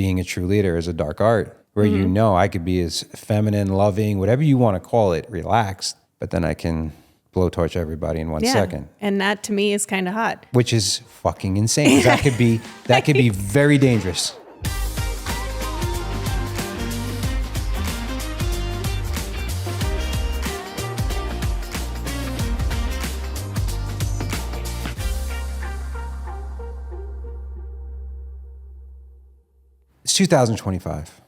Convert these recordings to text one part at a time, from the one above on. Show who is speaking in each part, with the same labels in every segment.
Speaker 1: being a true leader is a dark art where you know I could be as feminine, loving, whatever you want to call it, relaxed, but then I can blowtorch everybody in 1 second.
Speaker 2: And that to me is kind of hot.
Speaker 1: Which is fucking insane. 'Cause that could be very dangerous. It's 2025.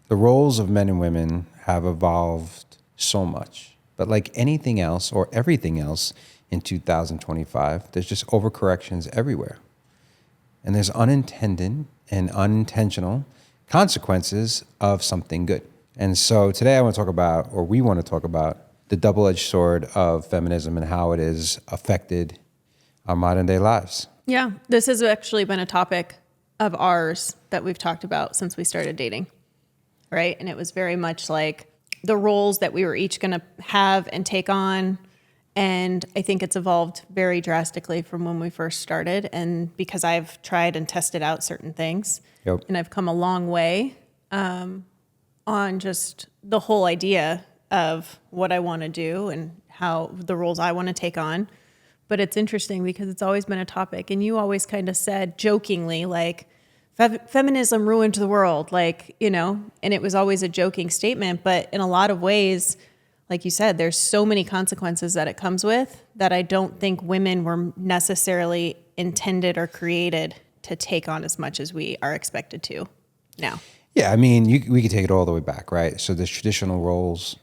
Speaker 1: The roles of men and women have evolved so much. But like anything else or everything else in 2025, there's just overcorrections everywhere. And there's unintended and unintentional consequences of something good. And so today I want to talk about, or we want to talk about, the double-edged sword of feminism and how it has affected our modern day lives.
Speaker 2: Yeah, this has actually been a topic of ours that we've talked about since we started dating, right? And it was very much like the roles that we were each going to have and take on. And I think it's evolved very drastically from when we first started. And because I've tried and tested out certain things, and I've come a long way on just the whole idea of what I want to do and how the roles I want to take on. But it's interesting because it's always been a topic. And you always kind of said jokingly, like, feminism ruined the world, like, you know, and it was always a joking statement. But in a lot of ways, like you said, there's so many consequences that it comes with that I don't think women were necessarily intended or created to take on as much as we are expected to now.
Speaker 1: Yeah, I mean, we could take it all the way back, right? So there's traditional roles.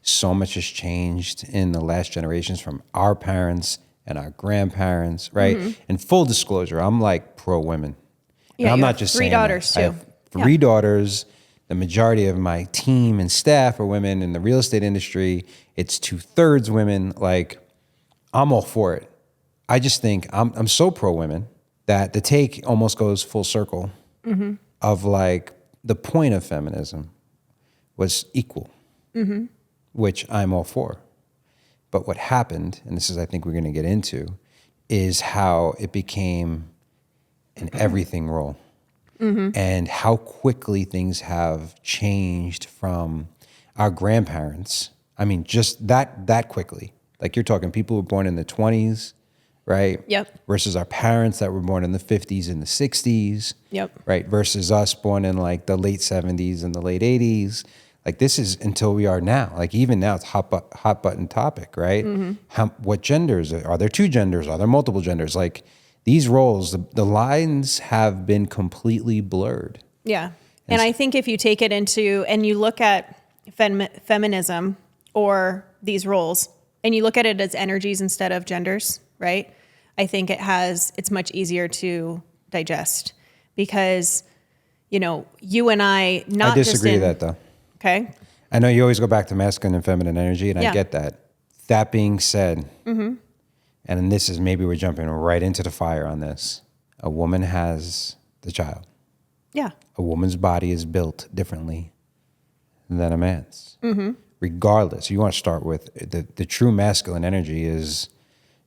Speaker 1: So much has changed in the last generations from our parents and our grandparents, right? And full disclosure, I'm like pro-women.
Speaker 2: Yeah,
Speaker 1: I'm not just
Speaker 2: three
Speaker 1: saying
Speaker 2: daughters
Speaker 1: that.
Speaker 2: too.
Speaker 1: I have three daughters. The majority of my team and staff are women. In the real estate industry, it's 2/3 women. Like, I'm all for it. I just think I'm so pro-women that the take almost goes full circle of like the point of feminism was equal, which I'm all for. But what happened, and this is I think we're going to get into, is how it became an everything role. And how quickly things have changed from our grandparents. I mean, just that quickly. Like you're talking people who were born in the 20s, right?
Speaker 2: Yep.
Speaker 1: Versus our parents that were born in the 50s and the 60s.
Speaker 2: Yep.
Speaker 1: Right? Versus us born in like the late 70s and the late 80s. Like this is until we are now. Like even now it's hot button topic, right? What genders? Are there two genders? Are there multiple genders? Like these roles, the lines have been completely blurred.
Speaker 2: Yeah. And I think if you take it into, and you look at feminism or these roles, and you look at it as energies instead of genders, right? I think it's much easier to digest because, you know, you and I
Speaker 1: disagree with that though.
Speaker 2: Okay.
Speaker 1: I know you always go back to masculine and feminine energy, and I get that. That being said, and this is maybe we're jumping right into the fire on this. A woman has the child.
Speaker 2: Yeah.
Speaker 1: A woman's body is built differently than a man's. Regardless, you want to start with the true masculine energy is,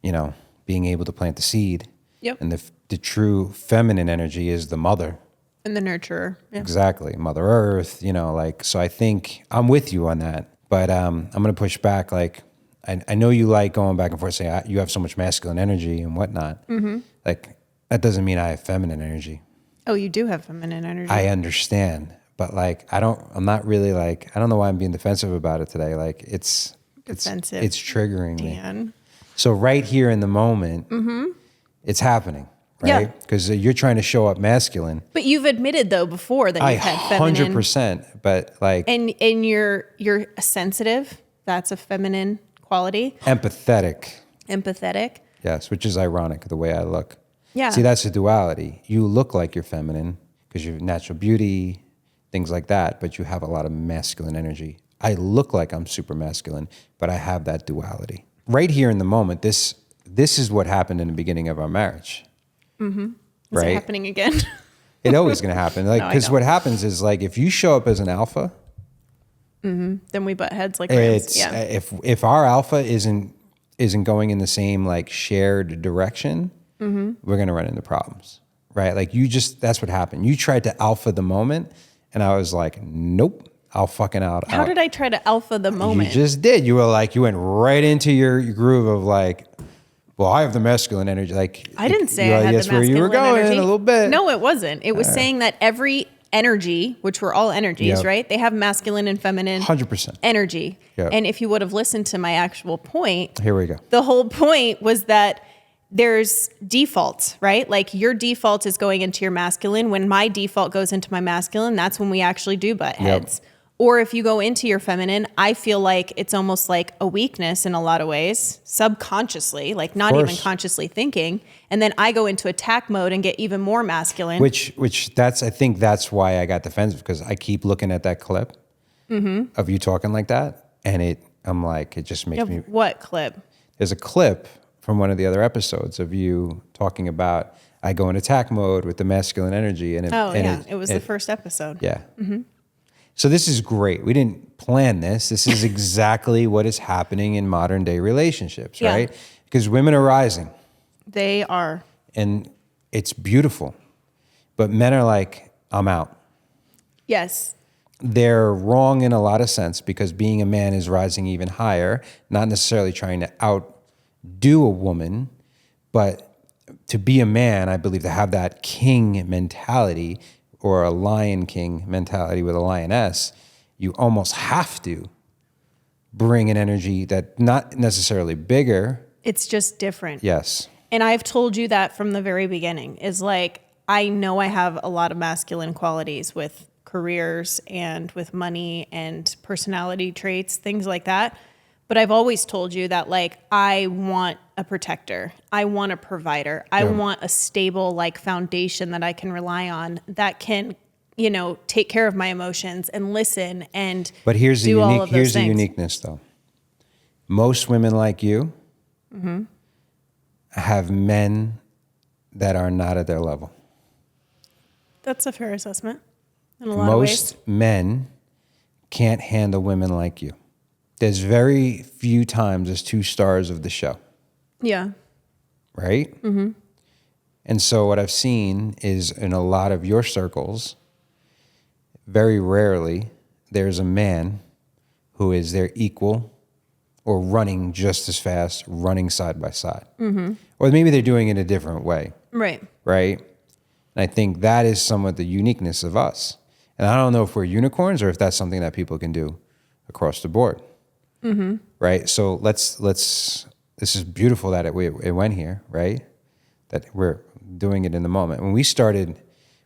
Speaker 1: you know, being able to plant the seed.
Speaker 2: Yep.
Speaker 1: And the true feminine energy is the mother.
Speaker 2: And the nurturer. Yeah.
Speaker 1: Exactly. Mother Earth, you know, like, so I think I'm with you on that, but I'm going to push back. Like, I know you like going back and forth saying you have so much masculine energy and whatnot. Like, that doesn't mean I have feminine energy.
Speaker 2: Oh, you do have feminine energy.
Speaker 1: I understand, but like, I'm not really like, I don't know why I'm being defensive about it today. Like it's triggering
Speaker 2: Dan.
Speaker 1: me. So right here in the moment, it's happening. Right? Because you're trying to show up masculine.
Speaker 2: But you've admitted though before that you've had feminine.
Speaker 1: 100%. But like,
Speaker 2: and you're sensitive. That's a feminine quality.
Speaker 1: Empathetic. Yes, which is ironic the way I look.
Speaker 2: Yeah.
Speaker 1: See, that's a duality. You look like you're feminine because you have natural beauty, things like that, but you have a lot of masculine energy. I look like I'm super masculine, but I have that duality. Right here in the moment, this is what happened in the beginning of our marriage.
Speaker 2: Is
Speaker 1: right?
Speaker 2: it happening again?
Speaker 1: It's always going to happen. Like, because what happens is like, if you show up as an alpha,
Speaker 2: then we butt heads like rams.
Speaker 1: If our alpha isn't going in the same like shared direction, we're going to run into problems. right? Like that's what happened. You tried to alpha the moment, and I was like, nope, I'll fucking out.
Speaker 2: How did I try to alpha the moment?
Speaker 1: You just did. You were like, you went right into your groove of like, well, I have the masculine energy. Like
Speaker 2: I didn't say I had the masculine
Speaker 1: where you were going
Speaker 2: energy.
Speaker 1: a little bit.
Speaker 2: No, it wasn't. It was saying that every energy, which we're all energies, right? They have masculine and feminine
Speaker 1: 100%
Speaker 2: energy.
Speaker 1: Yep.
Speaker 2: And if you would have listened to my actual point,
Speaker 1: here we go.
Speaker 2: The whole point was that there's defaults, right? Like your default is going into your masculine. When my default goes into my masculine, that's when we actually do butt heads. Or if you go into your feminine, I feel like it's almost like a weakness in a lot of ways, subconsciously, like not even consciously thinking. And then I go into attack mode and get even more masculine.
Speaker 1: Which I think that's why I got defensive, because I keep looking at that clip of you talking like that. And I'm like, it just makes me.
Speaker 2: What clip?
Speaker 1: There's a clip from one of the other episodes of you talking about, I go in attack mode with the masculine energy. And
Speaker 2: it was the first episode.
Speaker 1: Yeah. Mm-hmm. So this is great. We didn't plan this. This is exactly what is happening in modern day relationships, right? Because women are rising.
Speaker 2: They are.
Speaker 1: And it's beautiful. But men are like, I'm out.
Speaker 2: Yes.
Speaker 1: They're wrong in a lot of sense, because being a man is rising even higher, not necessarily trying to outdo a woman, but to be a man, I believe, to have that king mentality, or a lion king mentality with a lioness, you almost have to bring an energy that not necessarily bigger.
Speaker 2: It's just different.
Speaker 1: Yes.
Speaker 2: And I've told you that from the very beginning, is like, I know I have a lot of masculine qualities with careers and with money and personality traits, things like that. But I've always told you that, like, I want a protector. I want a provider. I want a stable, like, foundation that I can rely on, that can, take care of my emotions and listen and
Speaker 1: But here's
Speaker 2: do all of those
Speaker 1: here's the
Speaker 2: things.
Speaker 1: uniqueness, though. Most women like you have men that are not at their level.
Speaker 2: That's a fair assessment in a lot of ways.
Speaker 1: Most men can't handle women like you. There's very few times as 2 stars of the show.
Speaker 2: Yeah.
Speaker 1: Right? Mm-hmm. And so what I've seen is, in a lot of your circles, very rarely there's a man who is their equal or running just as fast, running side by side. Mm-hmm. Or maybe they're doing it a different way.
Speaker 2: Right.
Speaker 1: Right? And I think that is somewhat the uniqueness of us. And I don't know if we're unicorns or if that's something that people can do across the board. Mm-hmm. Right? So let's. This is beautiful that it went here, right? That we're doing it in the moment. When we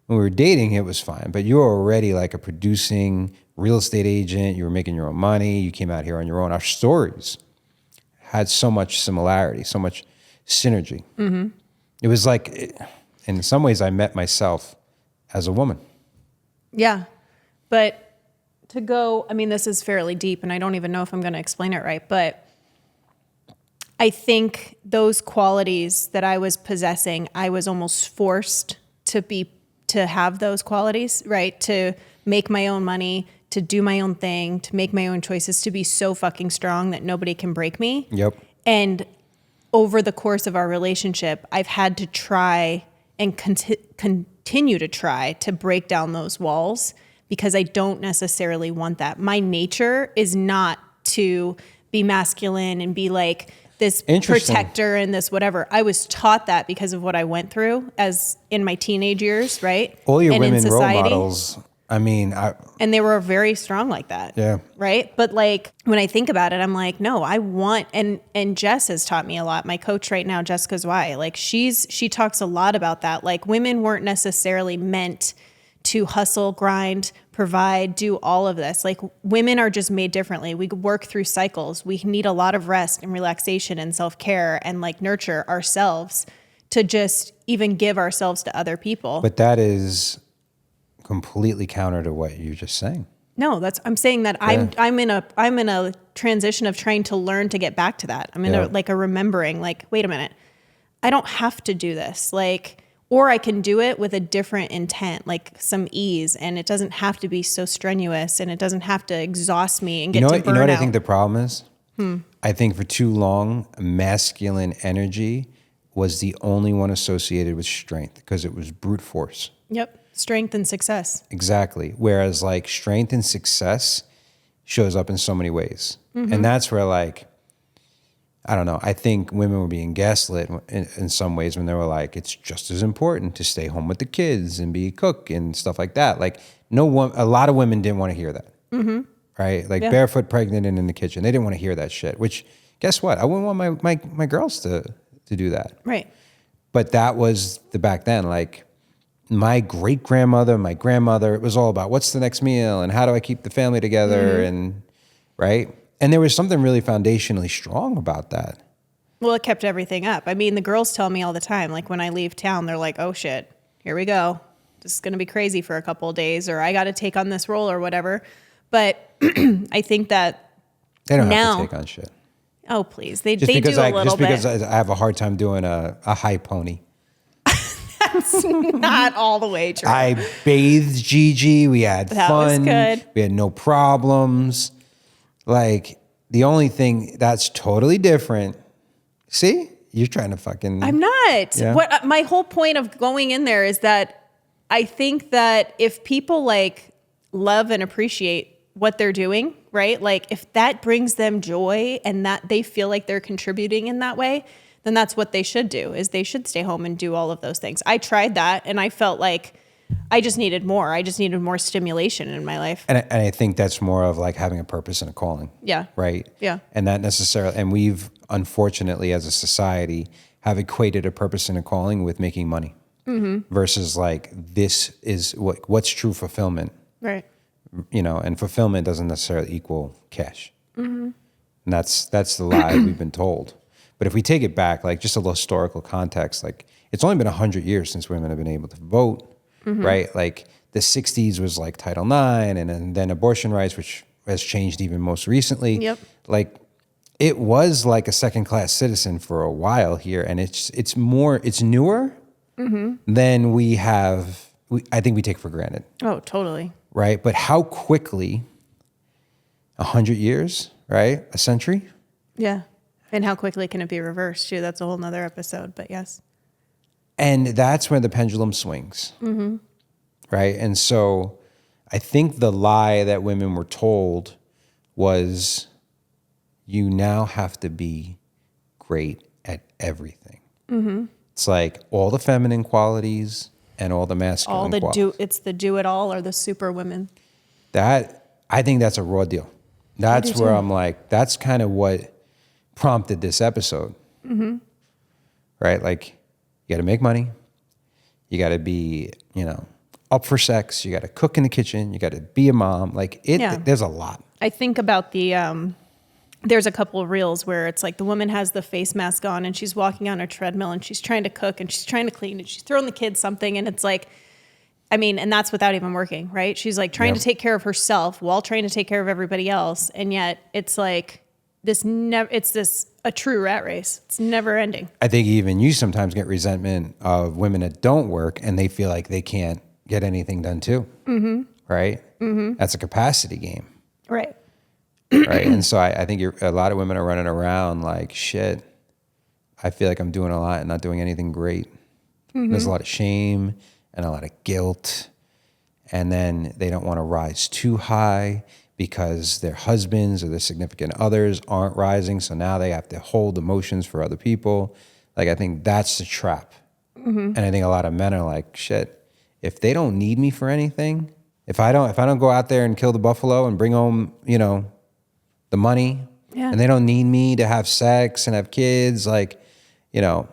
Speaker 1: were dating, it was fine. But you were already like a producing real estate agent. You were making your own money. You came out here on your own. Our stories had so much similarity, so much synergy. Mm-hmm. It was like, in some ways, I met myself as a woman.
Speaker 2: Yeah. But this is fairly deep, and I don't even know if I'm going to explain it right, but I think those qualities that I was possessing, I was almost forced to have those qualities, right? To make my own money, to do my own thing, to make my own choices, to be so fucking strong that nobody can break me.
Speaker 1: Yep.
Speaker 2: And over the course of our relationship, I've had to try and continue to try to break down those walls, because I don't necessarily want that. My nature is not to be masculine and be like this protector and this whatever. I was taught that because of what I went through as in my teenage years, right?
Speaker 1: All your
Speaker 2: and
Speaker 1: women
Speaker 2: in society,
Speaker 1: role models,
Speaker 2: and they were very strong like that.
Speaker 1: Yeah.
Speaker 2: Right? But like, when I think about it, I'm like, no, I want, and Jess has taught me a lot. My coach right now, Jessica Zwei, like she talks a lot about that. Like, women weren't necessarily meant to hustle, grind, provide, do all of this. Like, women are just made differently. We work through cycles. We need a lot of rest and relaxation and self-care and like nurture ourselves to just even give ourselves to other people.
Speaker 1: But that is completely counter to what you're just saying.
Speaker 2: No, I'm saying that I'm in a transition of trying to learn to get back to that. I'm in a remembering, like, wait a minute, I don't have to do this. Like, or I can do it with a different intent, like some ease, and it doesn't have to be so strenuous, and it doesn't have to exhaust me and get to burnout.
Speaker 1: You know what I think the problem is? I think for too long, masculine energy was the only one associated with strength because it was brute force.
Speaker 2: Yep. Strength and success.
Speaker 1: Exactly. Whereas like strength and success shows up in so many ways. And that's where like, I don't know, I think women were being gaslit in some ways when they were like, it's just as important to stay home with the kids and be a cook and stuff like that. Like a lot of women didn't want to hear that. Right? Like barefoot, pregnant, and in the kitchen. They didn't want to hear that shit, which guess what? I wouldn't want my girls to do that.
Speaker 2: Right.
Speaker 1: But that was the back then. Like my great-grandmother, my grandmother, it was all about what's the next meal and how do I keep the family together and right? And there was something really foundationally strong about that.
Speaker 2: Well, it kept everything up. I mean, the girls tell me all the time, like when I leave town, they're like, oh shit, here we go. This is going to be crazy for a couple of days, or I got to take on this role or whatever. But I think that
Speaker 1: They don't
Speaker 2: now,
Speaker 1: have to take on shit.
Speaker 2: oh, please. They
Speaker 1: Just
Speaker 2: do
Speaker 1: because
Speaker 2: a little bit.
Speaker 1: I have a hard time doing a high pony.
Speaker 2: That's not all the way true.
Speaker 1: I bathed Gigi. We had
Speaker 2: That
Speaker 1: fun.
Speaker 2: was good.
Speaker 1: We had no problems. Like the only thing that's totally different. See, you're trying to fucking.
Speaker 2: I'm not.
Speaker 1: Yeah.
Speaker 2: What my whole point of going in there is that I think that if people like love and appreciate what they're doing, right? Like if that brings them joy and that they feel like they're contributing in that way, then that's what they should do, is they should stay home and do all of those things. I tried that and I felt like I just needed more. I just needed more stimulation in my life.
Speaker 1: And I think that's more of like having a purpose and a calling.
Speaker 2: Yeah.
Speaker 1: Right.
Speaker 2: Yeah.
Speaker 1: And that necessarily, and we've unfortunately as a society have equated a purpose and a calling with making money versus like this is what's true fulfillment.
Speaker 2: Right.
Speaker 1: You know, and fulfillment doesn't necessarily equal cash. And that's the lie we've been told. But if we take it back, like just a little historical context, like it's only been 100 years since women have been able to vote, right? Like the 60s was like Title IX and then abortion rights, which has changed even most recently.
Speaker 2: Yep.
Speaker 1: Like it was like a second-class citizen for a while here. And it's newer than we have, I think we take for granted.
Speaker 2: Oh, totally.
Speaker 1: Right? But how quickly, 100 years, right? A century?
Speaker 2: Yeah. And how quickly can it be reversed too? That's a whole nother episode, but yes.
Speaker 1: And that's when the pendulum swings. Right? And so I think the lie that women were told was you now have to be great at everything. It's like all the feminine qualities and all the masculine qualities.
Speaker 2: It's the do it all or the super women.
Speaker 1: That, I think that's a raw deal. That's where I'm like, that's kind of what prompted this episode. Right? Like, you got to make money. You got to be, up for sex. You got to cook in the kitchen. You got to be a mom. Like, there's a lot.
Speaker 2: I think about there's a couple of reels where it's like the woman has the face mask on and she's walking on a treadmill and she's trying to cook and she's trying to clean and she's throwing the kids something. And it's like, I mean, and that's without even working, right? She's like trying to take care of herself while trying to take care of everybody else. And yet it's like a true rat race. It's never ending.
Speaker 1: I think even you sometimes get resentment of women that don't work and they feel like they can't get anything done too. Right? That's a capacity game.
Speaker 2: Right.
Speaker 1: Right. And so I think a lot of women are running around like, shit, I feel like I'm doing a lot and not doing anything great. There's a lot of shame and a lot of guilt. And then they don't want to rise too high because their husbands or their significant others aren't rising. So now they have to hold emotions for other people. Like, I think that's the trap. And I think a lot of men are like, shit, if they don't need me for anything, if I don't go out there and kill the buffalo and bring home, the money, and they don't need me to have sex and have kids, like,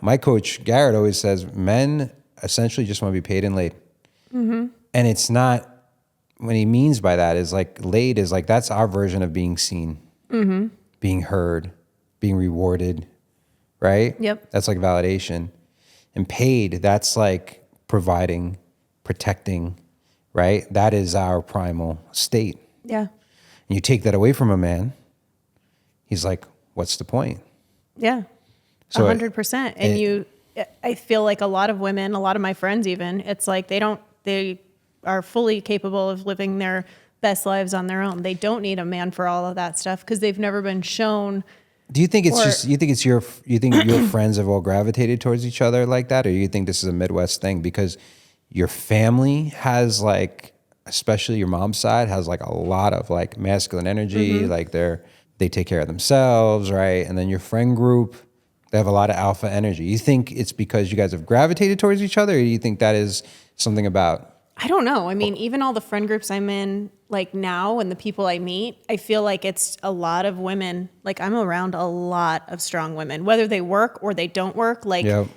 Speaker 1: my coach Garrett always says men essentially just want to be paid and laid. And it's not, what he means by that is like laid is like, that's our version of being seen, being heard, being rewarded, right?
Speaker 2: Yep.
Speaker 1: That's like validation. And paid, that's like providing, protecting, right? That is our primal state.
Speaker 2: Yeah.
Speaker 1: And you take that away from a man, he's like, what's the point?
Speaker 2: Yeah.
Speaker 1: So
Speaker 2: 100%. And I feel like a lot of women, a lot of my friends even, it's like they are fully capable of living their best lives on their own. They don't need a man for all of that stuff because they've never been shown
Speaker 1: Do you think it's
Speaker 2: Or-
Speaker 1: just, you think your friends have all gravitated towards each other like that? Or you think this is a Midwest thing? Because your family has like, especially your mom's side has like a lot of like masculine energy. Like they take care of themselves, right? And then your friend group, they have a lot of alpha energy. You think it's because you guys have gravitated towards each other, or do you think that is something about?
Speaker 2: I don't know. I mean, even all the friend groups I'm in, like now, and the people I meet, I feel like it's a lot of women. Like I'm around a lot of strong women, whether they work or they don't work. Like
Speaker 1: Yep.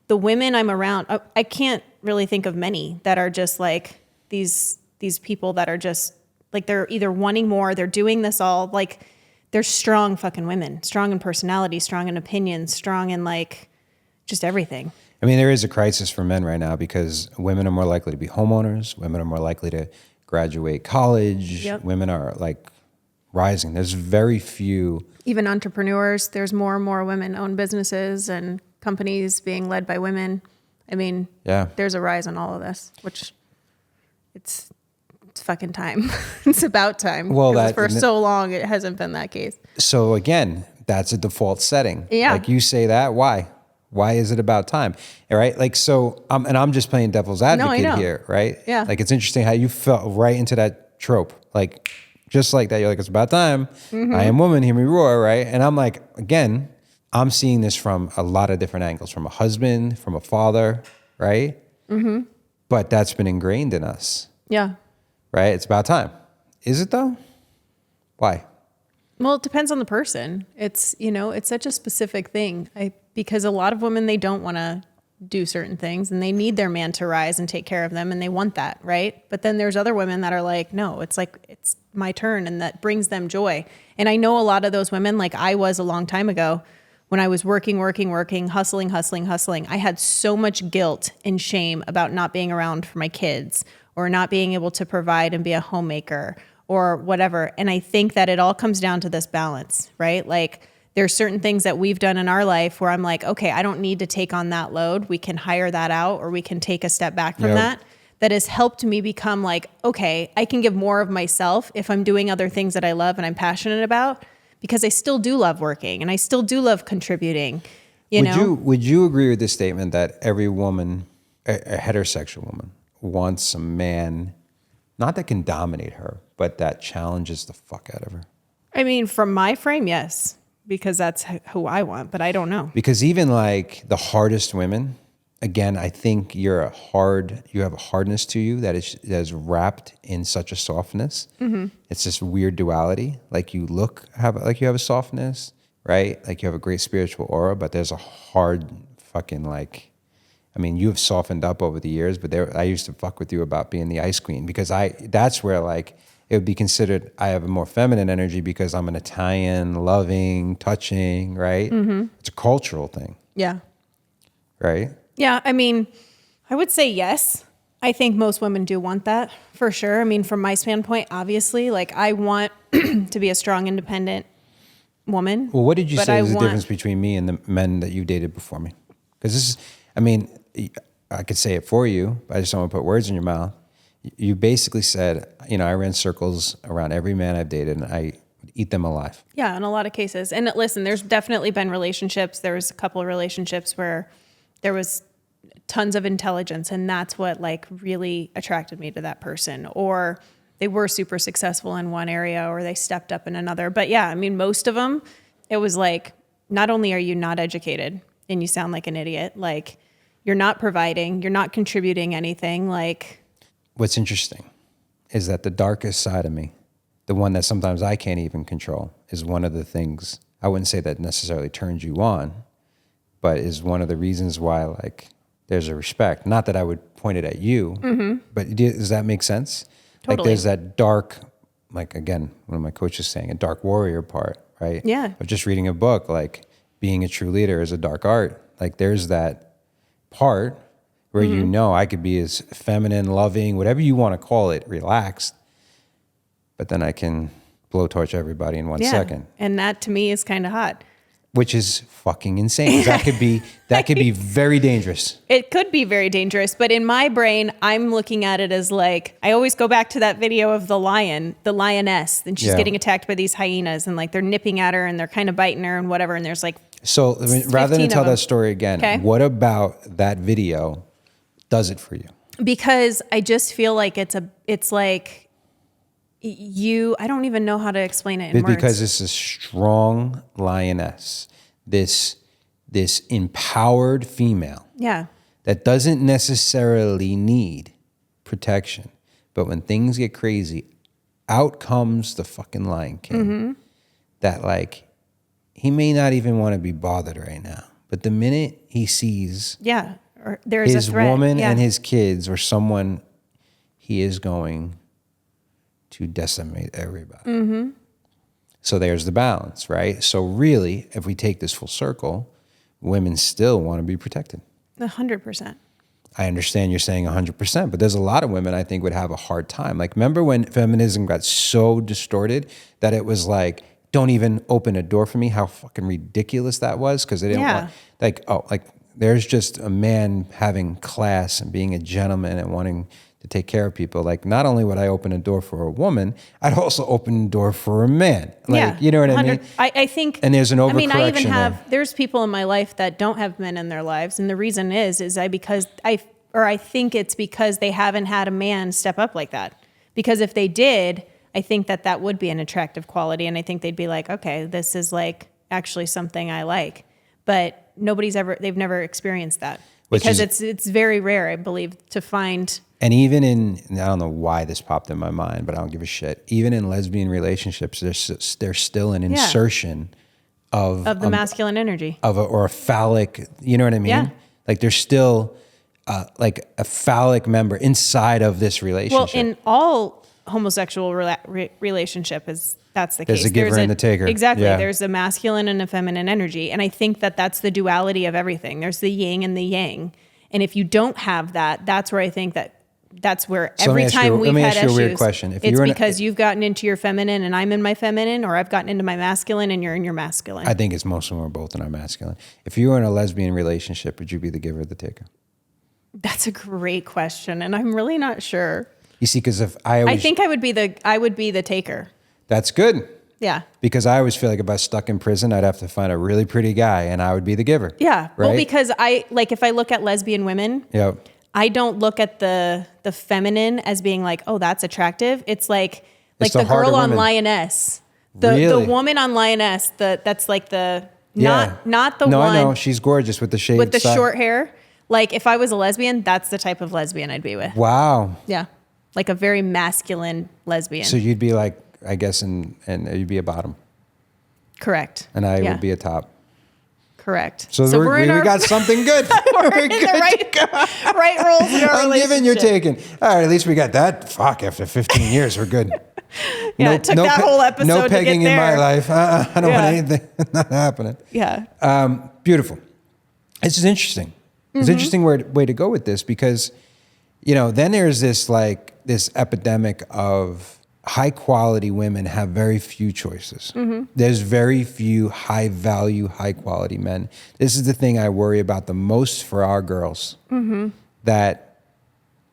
Speaker 2: the women I'm around, I can't really think of many that are just like these people that are just like, they're either wanting more, they're doing this all, like they're strong fucking women, strong in personality, strong in opinions, strong in like just everything.
Speaker 1: I mean, there is a crisis for men right now because women are more likely to be homeowners. Women are more likely to graduate college.
Speaker 2: Yep.
Speaker 1: Women are like rising. There's very few.
Speaker 2: Even entrepreneurs, there's more and more women own businesses and companies being led by women. I mean,
Speaker 1: Yeah.
Speaker 2: there's a rise in all of this, which it's fucking time. It's about time.
Speaker 1: Well,
Speaker 2: 'Cause
Speaker 1: that-
Speaker 2: for so long, it hasn't been that case.
Speaker 1: So again, that's a default setting.
Speaker 2: Yeah.
Speaker 1: Like you say that, why? Why is it about time? All right. Like, so, and I'm just playing devil's advocate
Speaker 2: know.
Speaker 1: here, right?
Speaker 2: Yeah.
Speaker 1: Like, it's interesting how you fell right into that trope. Like, just like that, you're like, it's about time. I am woman, hear me roar, right? And I'm like, again, I'm seeing this from a lot of different angles, from a husband, from a father, right? But that's been ingrained in us,
Speaker 2: Yeah.
Speaker 1: right? It's about time. Is it though? Why?
Speaker 2: Well, it depends on the person. It's, it's such a specific thing. Because a lot of women, they don't want to do certain things and they need their man to rise and take care of them and they want that, right? But then there's other women that are like, no, it's like, it's my turn, and that brings them joy. And I know a lot of those women, like I was a long time ago, when I was working, hustling. I had so much guilt and shame about not being around for my kids or not being able to provide and be a homemaker or whatever. And I think that it all comes down to this balance, right? Like there's certain things that we've done in our life where I'm like, okay, I don't need to take on that load. We can hire that out, or we can take a step back from that. That has helped me become like, okay, I can give more of myself if I'm doing other things that I love and I'm passionate about, because I still do love working and I still do love contributing.
Speaker 1: Would you agree with this statement that every woman, a heterosexual woman, wants a man, not that can dominate her, but that challenges the fuck out of her?
Speaker 2: I mean, from my frame, yes, because that's who I want, but I don't know.
Speaker 1: Because even like the hardest women, again, I think you have a hardness to you that is wrapped in such a softness. It's this weird duality. Like you like you have a softness, right? Like you have a great spiritual aura, but there's a hard fucking like, I mean, you have softened up over the years, but I used to fuck with you about being the ice queen because that's where like it would be considered I have a more feminine energy because I'm an Italian, loving, touching, right? It's a cultural thing.
Speaker 2: Yeah.
Speaker 1: Right?
Speaker 2: Yeah, I mean, I would say yes. I think most women do want that for sure. I mean, from my standpoint, obviously, like I want to be a strong, independent woman.
Speaker 1: Well, what did you
Speaker 2: but
Speaker 1: say
Speaker 2: I
Speaker 1: is the
Speaker 2: want-
Speaker 1: difference between me and the men that you dated before me? Because this is, I mean, I could say it for you, but I just don't want to put words in your mouth. You basically said, I ran circles around every man I've dated and I would eat them alive.
Speaker 2: Yeah, in a lot of cases. And listen, there's definitely been relationships. There was a couple of relationships where there was tons of intelligence, and that's what like really attracted me to that person. Or they were super successful in one area or they stepped up in another. But yeah, I mean, most of them, it was like, not only are you not educated and you sound like an idiot, like you're not providing, you're not contributing anything. Like,
Speaker 1: What's interesting is that the darkest side of me, the one that sometimes I can't even control, is one of the things, I wouldn't say that necessarily turns you on, but is one of the reasons why like there's a respect. Not that I would point it at you, but does that make sense? Like
Speaker 2: Totally.
Speaker 1: there's that dark, like again, one of my coaches saying, a dark warrior part, right?
Speaker 2: Yeah.
Speaker 1: Of just reading a book, like being a true leader is a dark art. Like there's that part where I could be as feminine, loving, whatever you want to call it, relaxed, but then I can blowtorch everybody in 1 second.
Speaker 2: And that to me is kind of hot.
Speaker 1: which is fucking insane. 'Cause that could be very dangerous.
Speaker 2: It could be very dangerous, but in my brain, I'm looking at it as like, I always go back to that video of the lioness, and she's getting attacked by these hyenas, and like they're nipping at her and they're kind of biting her and whatever. And there's like,
Speaker 1: so I mean, rather than tell that story again,
Speaker 2: okay,
Speaker 1: what about that video does it for you?
Speaker 2: Because I just feel like it's like I don't even know how to explain it in words.
Speaker 1: Because it's a strong lioness, this empowered female.
Speaker 2: Yeah.
Speaker 1: That doesn't necessarily need protection. But when things get crazy, out comes the fucking Lion King. That like, he may not even want to be bothered right now. But the minute he sees
Speaker 2: or there's
Speaker 1: his
Speaker 2: a threat,
Speaker 1: woman and his kids or someone, he is going to decimate everybody. So there's the balance, right? So really, if we take this full circle, women still want to be protected.
Speaker 2: 100%.
Speaker 1: I understand you're saying 100%, but there's a lot of women I think would have a hard time. Like, remember when feminism got so distorted that it was like, don't even open a door for me? How fucking ridiculous that was, because they didn't want, like, there's just a man having class and being a gentleman and wanting to take care of people. Like, not only would I open a door for a woman, I'd also open a door for a man. Like, you know what I mean?
Speaker 2: I think,
Speaker 1: and there's an overcorrection.
Speaker 2: I mean, I even there's people in my life that don't have men in their lives. And the reason is I think it's because they haven't had a man step up like that. Because if they did, I think that would be an attractive quality. And I think they'd be like, okay, this is like actually something I like. But they've never experienced that. Because it's very rare, I believe, to find. And
Speaker 1: even I don't know why this popped in my mind, but I don't give a shit. Even in lesbian relationships, there's still an insertion of
Speaker 2: the masculine energy.
Speaker 1: Or a phallic, you know what I mean?
Speaker 2: Yeah.
Speaker 1: Like there's still like a phallic member inside of this relationship.
Speaker 2: Well, in all homosexual relationship that's the case.
Speaker 1: There's a giver and a taker.
Speaker 2: Exactly.
Speaker 1: Yeah.
Speaker 2: There's a masculine and a feminine energy. And I think that's the duality of everything. There's the yin and the yang. And if you don't have that, that's where I think that's where every time we've had issues, let me ask you a weird question. It's because you've gotten into your feminine and I'm in my feminine, or I've gotten into my masculine and you're in your masculine.
Speaker 1: I think it's most of them are both in our masculine. If you were in a lesbian relationship, would you be the giver or the taker?
Speaker 2: That's a great question. And I'm really not sure.
Speaker 1: You see, because
Speaker 2: I think I would be the taker.
Speaker 1: That's good.
Speaker 2: Yeah.
Speaker 1: Because I always feel like if I was stuck in prison, I'd have to find a really pretty guy and I would be the giver.
Speaker 2: Yeah.
Speaker 1: Right?
Speaker 2: Well, because if I look at lesbian women, I don't look at the feminine as being like, oh, that's attractive. It's like the girl on Lioness. The woman on Lioness, that's like not the one.
Speaker 1: No, I know. She's gorgeous with the shaved
Speaker 2: with the short hair. Like if I was a lesbian, that's the type of lesbian I'd be with.
Speaker 1: Wow.
Speaker 2: Yeah. Like a very masculine lesbian.
Speaker 1: So you'd be like, I guess, and you'd be a bottom.
Speaker 2: Correct.
Speaker 1: And I would be a top.
Speaker 2: Correct.
Speaker 1: So we got something good.
Speaker 2: we're in the right roles in our
Speaker 1: I'm giving, you're taking. All right, at least we got that. Fuck, after 15 years, we're good.
Speaker 2: It took that whole episode
Speaker 1: no
Speaker 2: to
Speaker 1: pegging
Speaker 2: get there.
Speaker 1: in my life. I don't want anything. Not happening.
Speaker 2: Yeah.
Speaker 1: Beautiful. This is interesting. It's an interesting way to go with this because, then there's this epidemic of high quality women have very few choices. There's very few high value, high quality men. This is the thing I worry about the most for our girls. That,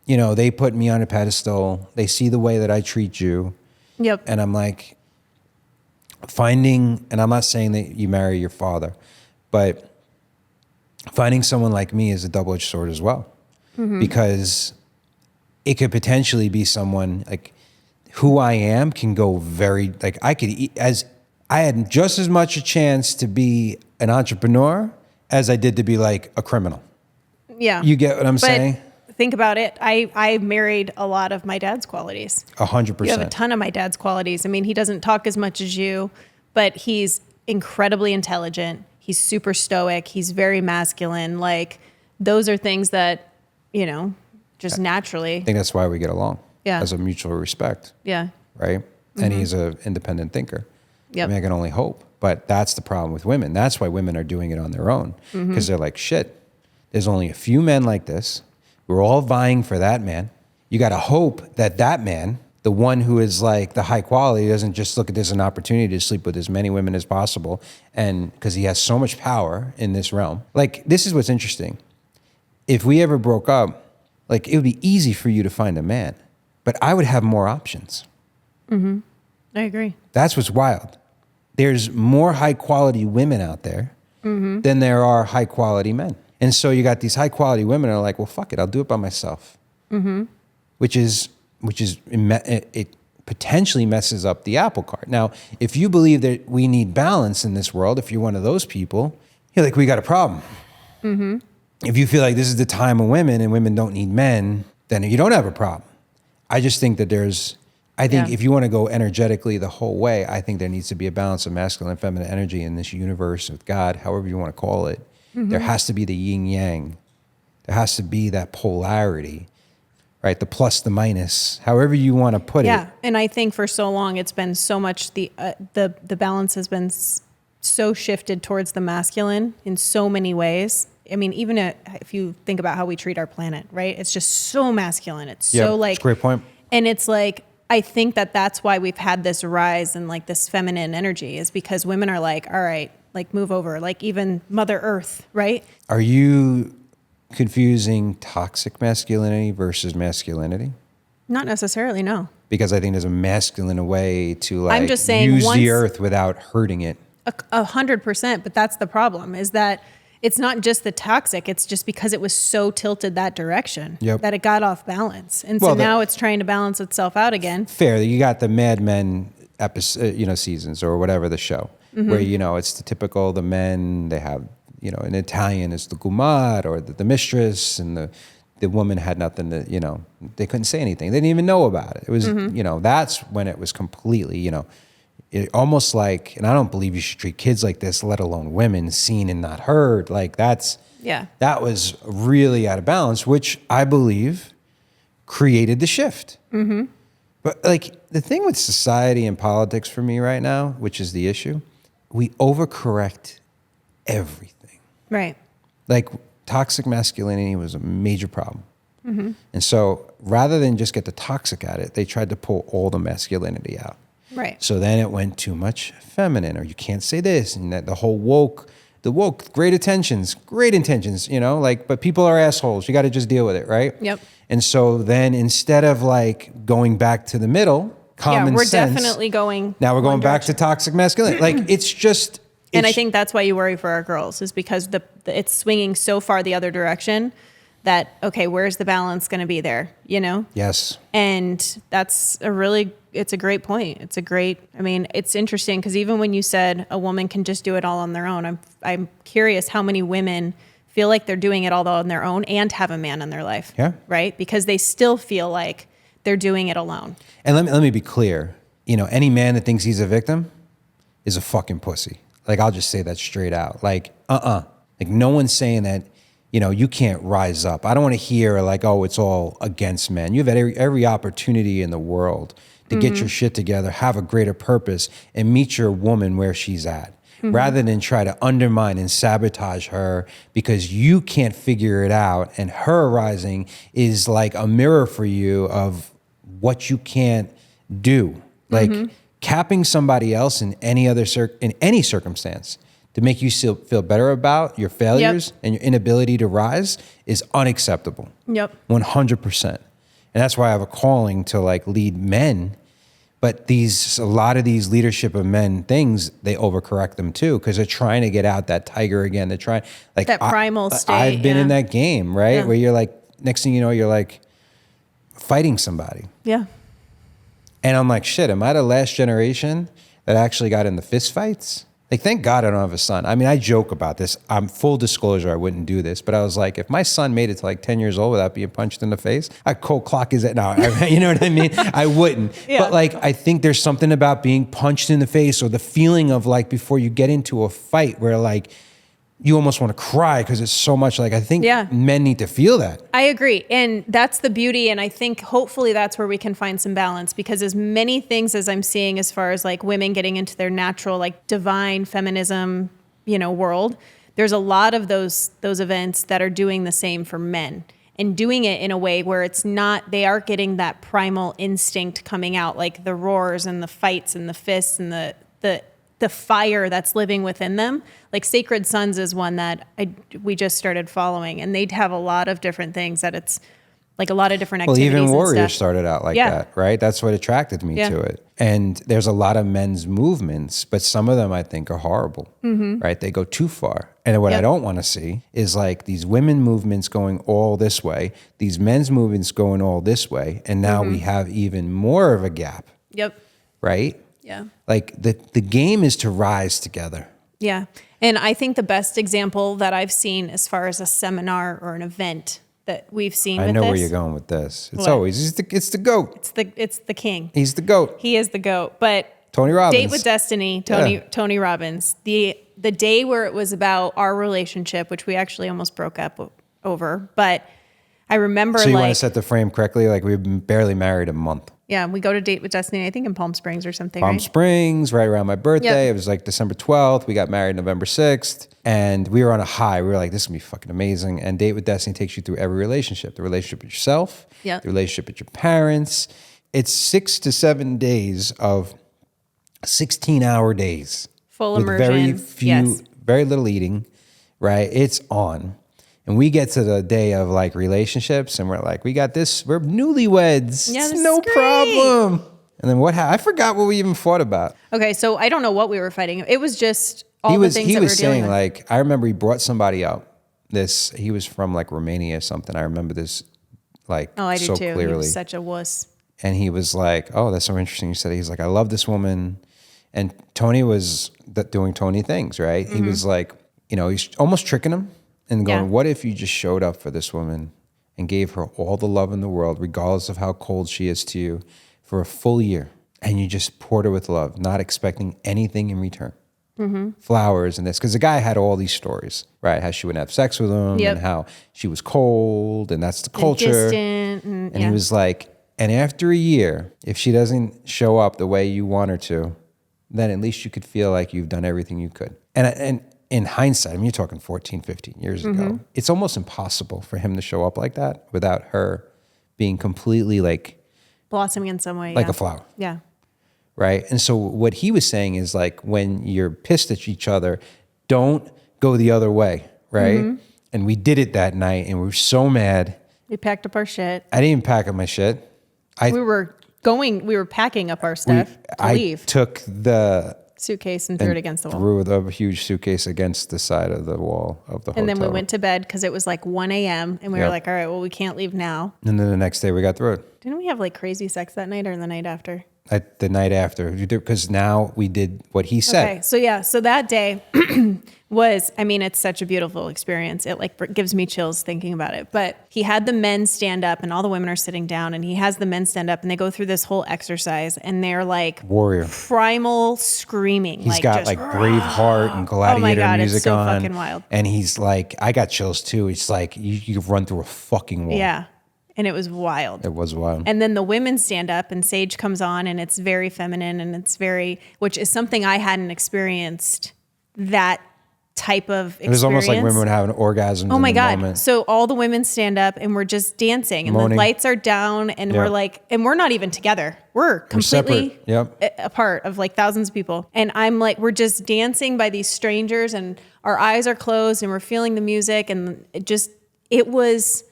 Speaker 1: they put me on a pedestal. They see the way that I treat you.
Speaker 2: Yep.
Speaker 1: And I'm like and I'm not saying that you marry your father, but finding someone like me is a double-edged sword as well. Because it could potentially be someone like who I am can go I had just as much a chance to be an entrepreneur as I did to be like a criminal.
Speaker 2: Yeah.
Speaker 1: You get what I'm saying?
Speaker 2: Think about it. I married a lot of my dad's qualities.
Speaker 1: 100%.
Speaker 2: You have a ton of my dad's qualities. I mean, he doesn't talk as much as you, but he's incredibly intelligent. He's super stoic. He's very masculine. Like those are things that, just naturally.
Speaker 1: I think that's why we get along.
Speaker 2: Yeah.
Speaker 1: As a mutual respect.
Speaker 2: Yeah.
Speaker 1: Right? And he's an independent thinker.
Speaker 2: Yep.
Speaker 1: I mean, I can only hope. But that's the problem with women. That's why women are doing it on their own. Because they're like, shit, there's only a few men like this. We're all vying for that man. You got to hope that man The one who is like the high quality doesn't just look at this as an opportunity to sleep with as many women as possible. And because he has so much power in this realm. Like, this is what's interesting. If we ever broke up, like, it would be easy for you to find a man, but I would have more options.
Speaker 2: Mm-hmm. I agree.
Speaker 1: That's what's wild. There's more high quality women out there than there are high quality men. And so you got these high quality women who are like, well, fuck it, I'll do it by myself. Which it potentially messes up the apple cart. Now, if you believe that we need balance in this world, if you're one of those people, you're like, we got a problem. If you feel like this is the time of women and women don't need men, then you don't have a problem. I just think that if you want to go energetically the whole way, I think there needs to be a balance of masculine and feminine energy in this universe with God, however you want to call it. There has to be the yin yang. There has to be that polarity. Right, the plus, the minus, however you want to put it.
Speaker 2: Yeah, and I think for so long it's been so much the balance has been so shifted towards the masculine in so many ways. I mean, even if you think about how we treat our planet, right? It's just so masculine. It's so like,
Speaker 1: that's a great point.
Speaker 2: And it's like, I think that's why we've had this rise in like this feminine energy, is because women are like, all right, like move over, like even Mother Earth, right?
Speaker 1: Are you confusing toxic masculinity versus masculinity?
Speaker 2: Not necessarily, no.
Speaker 1: Because I think there's a masculine way to like
Speaker 2: I'm just saying
Speaker 1: use the earth without hurting it.
Speaker 2: 100%, but that's the problem, is that it's not just the toxic, it's just because it was so tilted that direction that it got off balance. And so now it's trying to balance itself out again.
Speaker 1: Fair. You got the Mad Men episode, seasons or whatever the show, where, it's the typical, the men, they have, in Italian it's the gumad or the mistress, and the woman had nothing to, they couldn't say anything. They didn't even know about it. It was, that's when it was completely, it almost like, and I don't believe you should treat kids like this, let alone women, seen and not heard. Like that was really out of balance, which I believe created the shift. But like the thing with society and politics for me right now, which is the issue, we overcorrect everything.
Speaker 2: Right.
Speaker 1: Like toxic masculinity was a major problem. And so rather than just get the toxic at it, they tried to pull all the masculinity out.
Speaker 2: Right.
Speaker 1: So then it went too much feminine, or you can't say this, and that the whole woke, great intentions, but people are assholes. You got to just deal with it, right?
Speaker 2: Yep.
Speaker 1: And so then instead of like going back to the middle, common sense.
Speaker 2: Yeah, we're definitely going.
Speaker 1: Now we're going back to toxic masculinity. Like it's just.
Speaker 2: And I think that's why you worry for our girls, is because it's swinging so far the other direction that, okay, where's the balance going to be there,
Speaker 1: Yes.
Speaker 2: And it's a great point. It's interesting because even when you said a woman can just do it all on their own, I'm curious how many women feel like they're doing it all on their own and have a man in their life.
Speaker 1: Yeah.
Speaker 2: Right? Because they still feel like they're doing it alone.
Speaker 1: And let me be clear. Any man that thinks he's a victim is a fucking pussy. Like, I'll just say that straight out. Like, Like, no one's saying that, you can't rise up. I don't want to hear like, oh, it's all against men. You have every opportunity in the world to get your shit together, have a greater purpose, and meet your woman where she's at. Rather than try to undermine and sabotage her because you can't figure it out, and her rising is like a mirror for you of what you can't do. Like, capping somebody else in any circumstance to make you feel better about your failures and your inability to rise is unacceptable. 100%. And that's why I have a calling to like lead men. But a lot of these leadership of men things, they overcorrect them too, because they're trying to get out that tiger again. They're trying like
Speaker 2: that primal state.
Speaker 1: I've been in that game, right? Yeah. Where you're like, next thing you know, you're like fighting somebody.
Speaker 2: Yeah.
Speaker 1: And I'm like, shit, am I the last generation that actually got in the fist fights? Like, thank God I don't have a son. I mean, I joke about this. I'm full disclosure, I wouldn't do this. But I was like, if my son made it to like 10 years old without being punched in the face, I'd cold clock his head. No, you know what I mean? I wouldn't. Yeah. But like, I think there's something about being punched in the face, or the feeling of like before you get into a fight where like you almost want to cry because it's so much. Like, I think men need to feel that.
Speaker 2: I agree. And that's the beauty. And I think hopefully that's where we can find some balance, because as many things as I'm seeing as far as like women getting into their natural, like divine feminism, world, there's a lot of those events that are doing the same for men. and doing it in a way where it's not, they are getting that primal instinct coming out, like the roars and the fights and the fists and the fire that's living within them. Like Sacred Sons is one that we just started following, and they'd have a lot of different things that it's like a lot of different activities.
Speaker 1: Well, even
Speaker 2: and
Speaker 1: Warrior
Speaker 2: stuff.
Speaker 1: started out like that, right? That's what attracted me to it. And there's a lot of men's movements, but some of them I think are horrible, right? They go too far. And what I don't want to see is like these women movements going all this way, these men's movements going all this way, and now we have even more of a gap.
Speaker 2: Yep.
Speaker 1: Right?
Speaker 2: Yeah.
Speaker 1: Like the game is to rise together.
Speaker 2: Yeah. And I think the best example that I've seen as far as a seminar or an event that we've seen
Speaker 1: I
Speaker 2: with
Speaker 1: know
Speaker 2: this.
Speaker 1: where you're going with this. It's
Speaker 2: What?
Speaker 1: always, it's the GOAT.
Speaker 2: It's the king.
Speaker 1: He's the GOAT.
Speaker 2: He is the GOAT. But
Speaker 1: Tony Robbins.
Speaker 2: Date with Destiny, Tony Robbins. The day where it was about our relationship, which we actually almost broke up over, but I remember
Speaker 1: So you want to set the frame correctly? Like we've been barely married a month.
Speaker 2: Yeah, we go to Date with Destiny, I think in Palm Springs or something,
Speaker 1: Palm
Speaker 2: right?
Speaker 1: Springs, right around my birthday.
Speaker 2: Yep.
Speaker 1: It was like December 12th. We got married November 6th. And we were on a high. We were like, this is going to be fucking amazing. And Date with Destiny takes you through every relationship. The relationship with yourself,
Speaker 2: Yep.
Speaker 1: the relationship with your parents. It's 6 to 7 days of 16-hour days.
Speaker 2: Full
Speaker 1: with
Speaker 2: immersion.
Speaker 1: very little eating, right? It's on. And we get to the day of like relationships and we're like, we got this, we're newlyweds.
Speaker 2: Yeah,
Speaker 1: It's
Speaker 2: this
Speaker 1: no
Speaker 2: is great.
Speaker 1: problem. And then I forgot what we even fought about.
Speaker 2: Okay, so I don't know what we were fighting. It was just all
Speaker 1: He
Speaker 2: the
Speaker 1: was
Speaker 2: things that we were dealing
Speaker 1: saying
Speaker 2: with.
Speaker 1: like, I remember he brought somebody up. He was from like Romania or something. I remember this like
Speaker 2: Oh, I do
Speaker 1: so
Speaker 2: too. He
Speaker 1: clearly.
Speaker 2: was such a wuss.
Speaker 1: And he was like, oh, that's so interesting. He said, he's like, I love this woman. And Tony was doing Tony things, right? He was like, he's almost tricking him and going, what if you just showed up for this woman and gave her all the love in the world, regardless of how cold she is to you, for a full year, and you just poured her with love, not expecting anything in return. Flowers and this, because the guy had all these stories, right? How she wouldn't have sex with him and how she was cold and that's the culture.
Speaker 2: Distant.
Speaker 1: And he was like, and after a year, if she doesn't show up the way you want her to, then at least you could feel like you've done everything you could. And in hindsight, I mean, you're talking 14, 15 years ago, it's almost impossible for him to show up like that without her being completely like
Speaker 2: blossoming in some way.
Speaker 1: a flower.
Speaker 2: Yeah.
Speaker 1: Right. And so what he was saying is like, when you're pissed at each other, don't go the other way. Right. And we did it that night and we were so mad.
Speaker 2: We packed up our shit.
Speaker 1: I didn't even pack up my shit.
Speaker 2: We were packing up our stuff to leave.
Speaker 1: I took the
Speaker 2: Suitcase and threw it against the wall.
Speaker 1: Threw a huge suitcase against the side of the wall of the hotel.
Speaker 2: And then we went to bed because it was like 1 a.m. and we were like, all right, well, we can't leave now.
Speaker 1: And then the next day we got through it.
Speaker 2: Didn't we have like crazy sex that night or the night after?
Speaker 1: The night after, because now we did what he said.
Speaker 2: Okay, so that day was, I mean, it's such a beautiful experience. It like gives me chills thinking about it. But he had the men stand up and all the women are sitting down and he has the men stand up and they go through this whole exercise and they're like
Speaker 1: Warrior.
Speaker 2: primal screaming.
Speaker 1: He's got like Braveheart and Gladiator music
Speaker 2: it's so
Speaker 1: on.
Speaker 2: fucking wild.
Speaker 1: And he's like, I got chills too. It's like you run through a fucking wall.
Speaker 2: Yeah. And it was wild.
Speaker 1: It was wild.
Speaker 2: And then the women stand up and Sage comes on and it's very feminine and it's very, which is something I hadn't experienced that type of experience.
Speaker 1: It was almost like women would have an orgasm.
Speaker 2: Oh my God.
Speaker 1: Moment.
Speaker 2: So all the women stand up and we're just dancing and
Speaker 1: Moaning.
Speaker 2: the lights are down and we're like, and we're not even together. We're completely apart of like thousands of people. And I'm like, we're just dancing by these strangers and our eyes are closed and we're feeling the music. And it was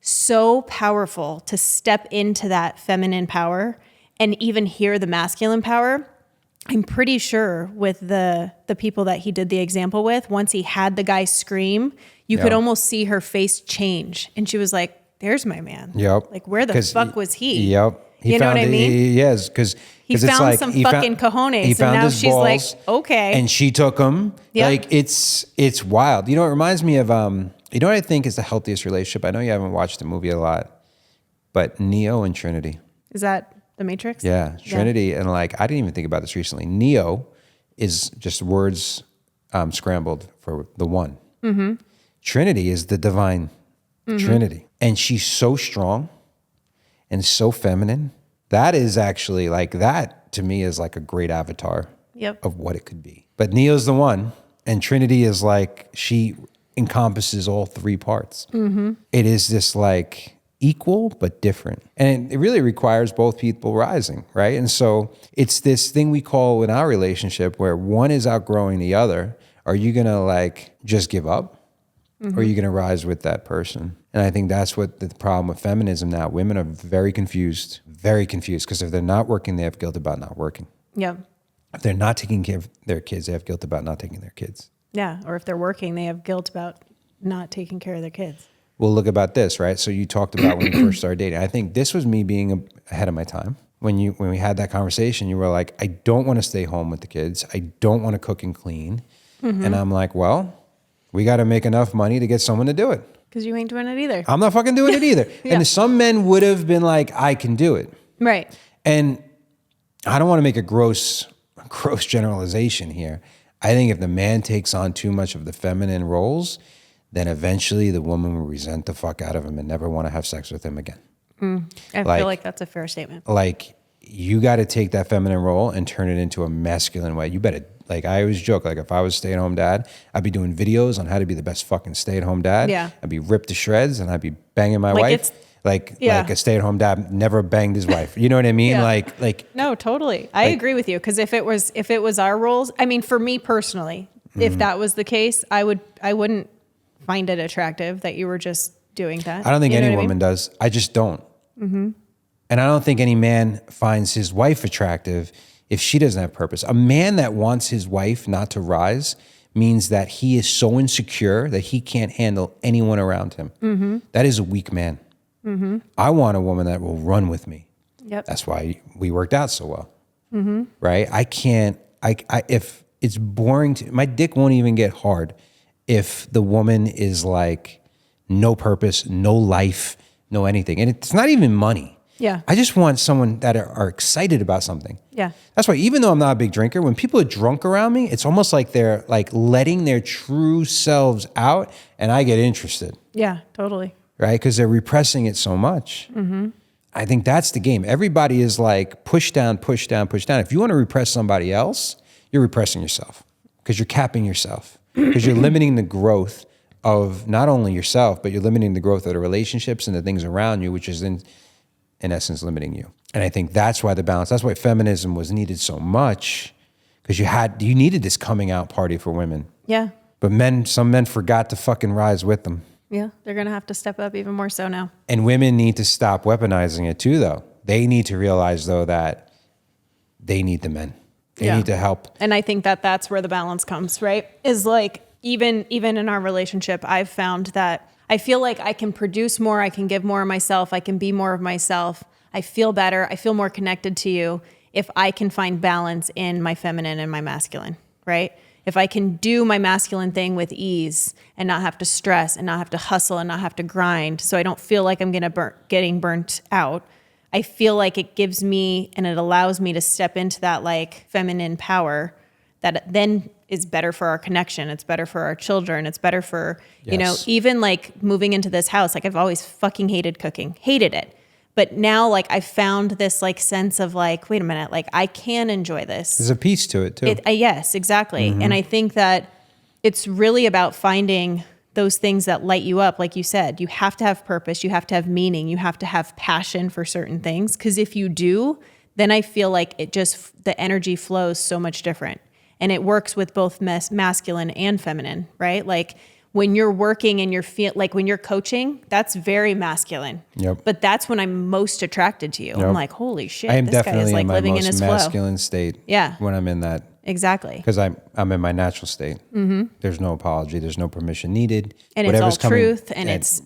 Speaker 2: so powerful to step into that feminine power and even hear the masculine power. I'm pretty sure with the people that he did the example with, once he had the guy scream, you could almost see her face change. And she was like, there's my man.
Speaker 1: Yep.
Speaker 2: Like, where the fuck was he?
Speaker 1: Yep.
Speaker 2: You know what I mean?
Speaker 1: Yes, because
Speaker 2: he found some fucking cojones.
Speaker 1: He found
Speaker 2: and now
Speaker 1: his
Speaker 2: she's like,
Speaker 1: balls,
Speaker 2: okay.
Speaker 1: and she took them.
Speaker 2: Yep.
Speaker 1: Like it's wild. You know, it reminds me of you know what I think is the healthiest relationship? I know you haven't watched the movie a lot, but Neo and Trinity.
Speaker 2: Is that the Matrix?
Speaker 1: Yeah, Trinity. And like, I didn't even think about this recently. Neo is just words scrambled for the one. Mm-hmm. Trinity is the divine Trinity. And she's so strong and so feminine. That is actually like, that to me is like a great avatar of what it could be. But Neo's the one. And Trinity is like, encompasses all three parts. It is this like equal but different. And it really requires both people rising, right? And so it's this thing we call in our relationship where one is outgrowing the other. Are you going to like just give up? Or are you going to rise with that person? And I think that's what the problem with feminism now. Women are very confused because if they're not working, they have guilt about not working.
Speaker 2: Yeah.
Speaker 1: If they're not taking care of their kids, they have guilt about not taking their kids.
Speaker 2: Yeah. Or if they're working, they have guilt about not taking care of their kids.
Speaker 1: Well, look about this, right? So you talked about when you first started dating. I think this was me being ahead of my time. When we had that conversation, you were like, I don't want to stay home with the kids. I don't want to cook and clean. And I'm like, well, we got to make enough money to get someone to do it.
Speaker 2: Because you ain't doing it either.
Speaker 1: I'm not fucking doing it either.
Speaker 2: Yeah.
Speaker 1: And some men would have been like, I can do it.
Speaker 2: Right.
Speaker 1: And I don't want to make a gross generalization here. I think if the man takes on too much of the feminine roles, then eventually the woman will resent the fuck out of him and never want to have sex with him again.
Speaker 2: I feel like that's a fair statement.
Speaker 1: Like, you got to take that feminine role and turn it into a masculine way. You better, like, I always joke, like, if I was a stay-at-home dad, I'd be doing videos on how to be the best fucking stay-at-home dad.
Speaker 2: Yeah.
Speaker 1: I'd be ripped to shreds and I'd be banging my wife. Like a stay-at-home dad never banged his wife. You know what I mean?
Speaker 2: Yeah.
Speaker 1: Like.
Speaker 2: No, totally. I agree with you. Because if it was our roles, I mean, for me personally, if that was the case, I wouldn't find it attractive that you were just doing that.
Speaker 1: I don't think any woman does. I just don't. And I don't think any man finds his wife attractive if she doesn't have purpose. A man that wants his wife not to rise means that he is so insecure that he can't handle anyone around him. That is a weak man. I want a woman that will run with me.
Speaker 2: Yep.
Speaker 1: That's why we worked out so well. Right? I can't, if it's boring, my dick won't even get hard if the woman is like no purpose, no life, no anything. And it's not even money.
Speaker 2: Yeah.
Speaker 1: I just want someone that are excited about something.
Speaker 2: Yeah.
Speaker 1: That's why even though I'm not a big drinker, when people are drunk around me, it's almost like they're like letting their true selves out and I get interested.
Speaker 2: Yeah, totally.
Speaker 1: Right? Because they're repressing it so much. I think that's the game. Everybody is like push down, push down, push down. If you want to repress somebody else, you're repressing yourself because you're capping yourself because you're limiting the growth of not only yourself, but you're limiting the growth of the relationships and the things around you, which is in essence limiting you. And I think that's why that's why feminism was needed so much because you needed this coming out party for women.
Speaker 2: Yeah.
Speaker 1: But some men forgot to fucking rise with them.
Speaker 2: Yeah. They're going to have to step up even more so now.
Speaker 1: And women need to stop weaponizing it too, though. They need to realize, though, that they need the men. They need to help.
Speaker 2: And I think that's where the balance comes, right? Is like, even in our relationship, I've found that I feel like I can produce more, I can give more of myself, I can be more of myself. I feel better, I feel more connected to you if I can find balance in my feminine and my masculine, right? If I can do my masculine thing with ease and not have to stress and not have to hustle and not have to grind so I don't feel like I'm getting burnt out, I feel like it gives me and it allows me to step into that like feminine power that then is better for our connection. It's better for our children. It's better for, even like moving into this house. Like I've always fucking hated cooking, hated it. But now like I found this like sense of like, wait a minute, like I can enjoy this.
Speaker 1: There's a piece to it too.
Speaker 2: Yes, exactly. And I think that it's really about finding those things that light you up. Like you said, you have to have purpose. You have to have meaning. You have to have passion for certain things. Because if you do, then I feel like the energy flows so much different. And it works with both masculine and feminine, right? Like when you're working and like when you're coaching, that's very masculine.
Speaker 1: Yep.
Speaker 2: But that's when I'm most attracted to you.
Speaker 1: Yep.
Speaker 2: I'm like, holy shit,
Speaker 1: I am
Speaker 2: this guy
Speaker 1: definitely
Speaker 2: is like
Speaker 1: in my
Speaker 2: living in
Speaker 1: most
Speaker 2: his
Speaker 1: masculine
Speaker 2: flow.
Speaker 1: state.
Speaker 2: Yeah.
Speaker 1: When I'm in that.
Speaker 2: Exactly.
Speaker 1: Because I'm in my natural state. There's no apology. There's no permission needed.
Speaker 2: And
Speaker 1: Whatever's
Speaker 2: it's all
Speaker 1: coming,
Speaker 2: truth. And it's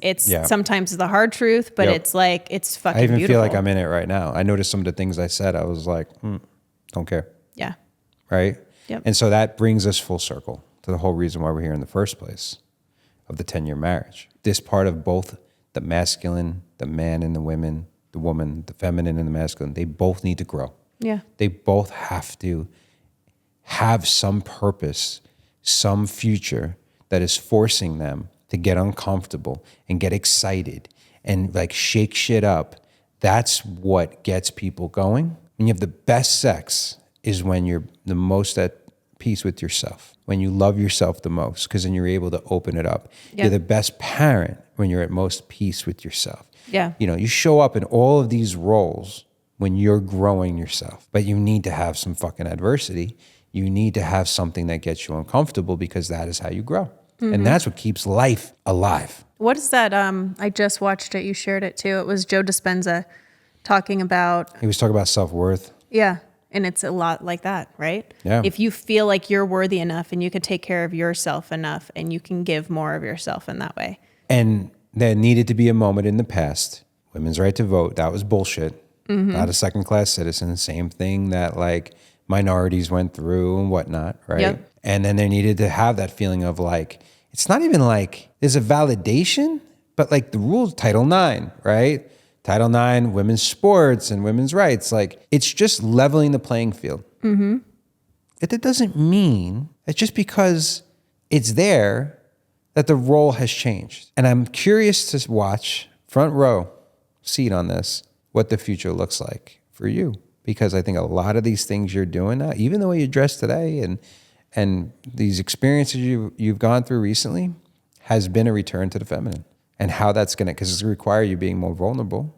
Speaker 2: sometimes the hard truth, but it's like, it's fucking
Speaker 1: I even
Speaker 2: beautiful.
Speaker 1: feel like I'm in it right now. I noticed some of the things I said. I was like, don't care.
Speaker 2: Yeah.
Speaker 1: Right?
Speaker 2: Yep.
Speaker 1: And so that brings us full circle to the whole reason why we're here in the first place of the 10-year marriage. This part of both the masculine, the man and the women, the woman, the feminine and the masculine, they both need to grow.
Speaker 2: Yeah.
Speaker 1: They both have to have some purpose, some future that is forcing them to get uncomfortable and get excited and like shake shit up. That's what gets people going. When you have the best sex is when you're the most at peace with yourself, when you love yourself the most, because then you're able to open it up.
Speaker 2: Yeah.
Speaker 1: You're the best parent when you're at most peace with yourself.
Speaker 2: Yeah.
Speaker 1: You know, you show up in all of these roles when you're growing yourself, but you need to have some fucking adversity. You need to have something that gets you uncomfortable, because that is how you grow. And that's what keeps life alive.
Speaker 2: What is that? I just watched it. You shared it too. It was Joe Dispenza talking about.
Speaker 1: He was talking about self-worth.
Speaker 2: Yeah. And it's a lot like that, right?
Speaker 1: Yeah.
Speaker 2: If you feel like you're worthy enough and you can take care of yourself enough and you can give more of yourself in that way.
Speaker 1: And there needed to be a moment in the past, women's right to vote, that was bullshit. Not a second-class citizen, same thing that like minorities went through and whatnot, right?
Speaker 2: Yep.
Speaker 1: And then they needed to have that feeling of like, it's not even like there's a validation, but like the rules, Title IX, right? Title IX, women's sports and women's rights, like it's just leveling the playing field. It doesn't mean that just because it's there that the role has changed. And I'm curious to watch, front row seat on this, what the future looks like for you. Because I think a lot of these things you're doing now, even the way you dress today and these experiences you've gone through recently has been a return to the feminine. And how that's going to, because it's going to require you being more vulnerable.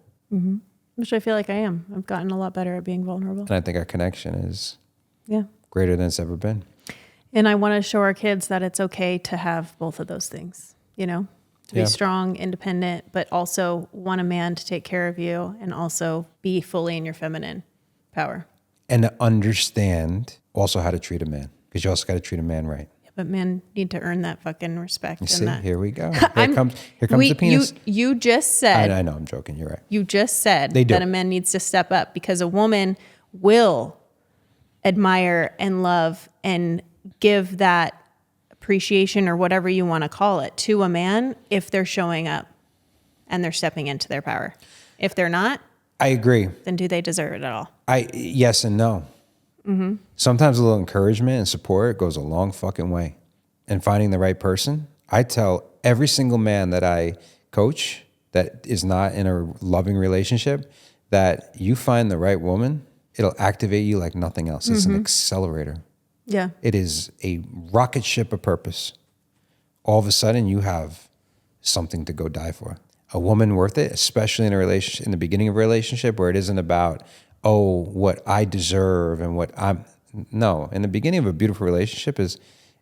Speaker 2: Which I feel like I am. I've gotten a lot better at being vulnerable.
Speaker 1: And I think our connection is
Speaker 2: Yeah.
Speaker 1: greater than it's ever been.
Speaker 2: And I want to show our kids that it's okay to have both of those things, you know, to be strong, independent, but also want a man to take care of you and also be fully in your feminine power.
Speaker 1: And to understand also how to treat a man, because you also got to treat a man right.
Speaker 2: Yeah, but men need to earn that fucking respect.
Speaker 1: You
Speaker 2: and
Speaker 1: see,
Speaker 2: that.
Speaker 1: here we go. Here comes the penis.
Speaker 2: You just said.
Speaker 1: I know, I'm joking. You're right.
Speaker 2: You just said
Speaker 1: They do.
Speaker 2: that a man needs to step up because a woman will admire and love and give that appreciation or whatever you want to call it to a man if they're showing up and they're stepping into their power. If they're not,
Speaker 1: I agree.
Speaker 2: then do they deserve it at all?
Speaker 1: Yes and no. Sometimes a little encouragement and support goes a long fucking way. And finding the right person, I tell every single man that I coach that is not in a loving relationship that you find the right woman, it'll activate you like nothing else. It's an accelerator.
Speaker 2: Yeah.
Speaker 1: It is a rocket ship of purpose. All of a sudden you have something to go die for. A woman worth it, especially in a relationship, in the beginning of a relationship where it isn't about, oh, what I deserve and what I'm, no. In the beginning of a beautiful relationship is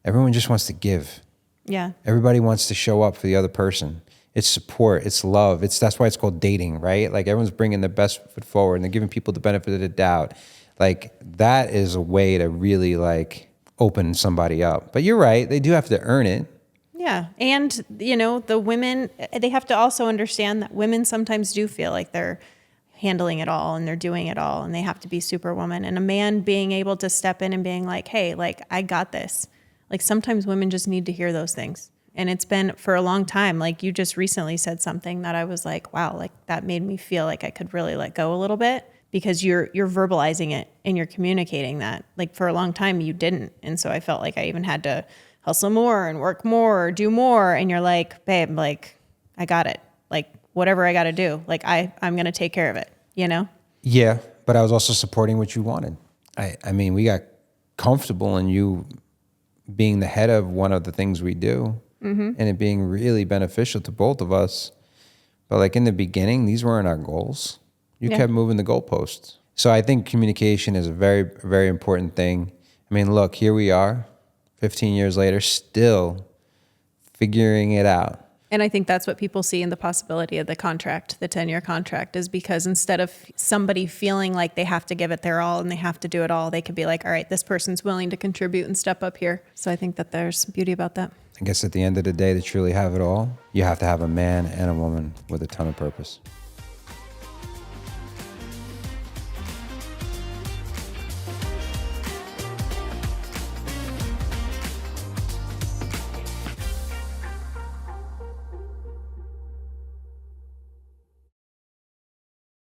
Speaker 1: everyone just wants to give.
Speaker 2: Yeah.
Speaker 1: Everybody wants to show up for the other person. It's support, it's love. That's why it's called dating, right? Like everyone's bringing the best foot forward and they're giving people the benefit of the doubt. Like that is a way to really like open somebody up. But you're right, they do have to earn it.
Speaker 2: Yeah. And, you know, the women, they have to also understand that women sometimes do feel like they're handling it all and they're doing it all and they have to be superwoman. And a man being able to step in and being like, hey, like, I got this. Like sometimes women just need to hear those things. And it's been for a long time. Like you just recently said something that I was like, wow, like that made me feel like I could really let go a little bit because you're verbalizing it and you're communicating that. Like for a long time you didn't. And so I felt like I even had to hustle more and work more or do more. And you're like, babe, like I got it. Like whatever I got to do, like I'm going to take care of it, you know?
Speaker 1: Yeah, but I was also supporting what you wanted. I mean, we got comfortable in you being the head of one of the things we do and it being really beneficial to both of us. But like in the beginning, these weren't our goals. You kept moving the goalposts. So I think communication is a very, very important thing. I mean, look, here we are 15 years later, still figuring it out.
Speaker 2: And I think that's what people see in the possibility of the contract, the 10-year contract, is because instead of somebody feeling like they have to give it their all and they have to do it all, they could be like, all right, this person's willing to contribute and step up here. So I think that there's beauty about that.
Speaker 1: I guess at the end of the day, to truly have it all, you have to have a man and a woman with a ton of purpose.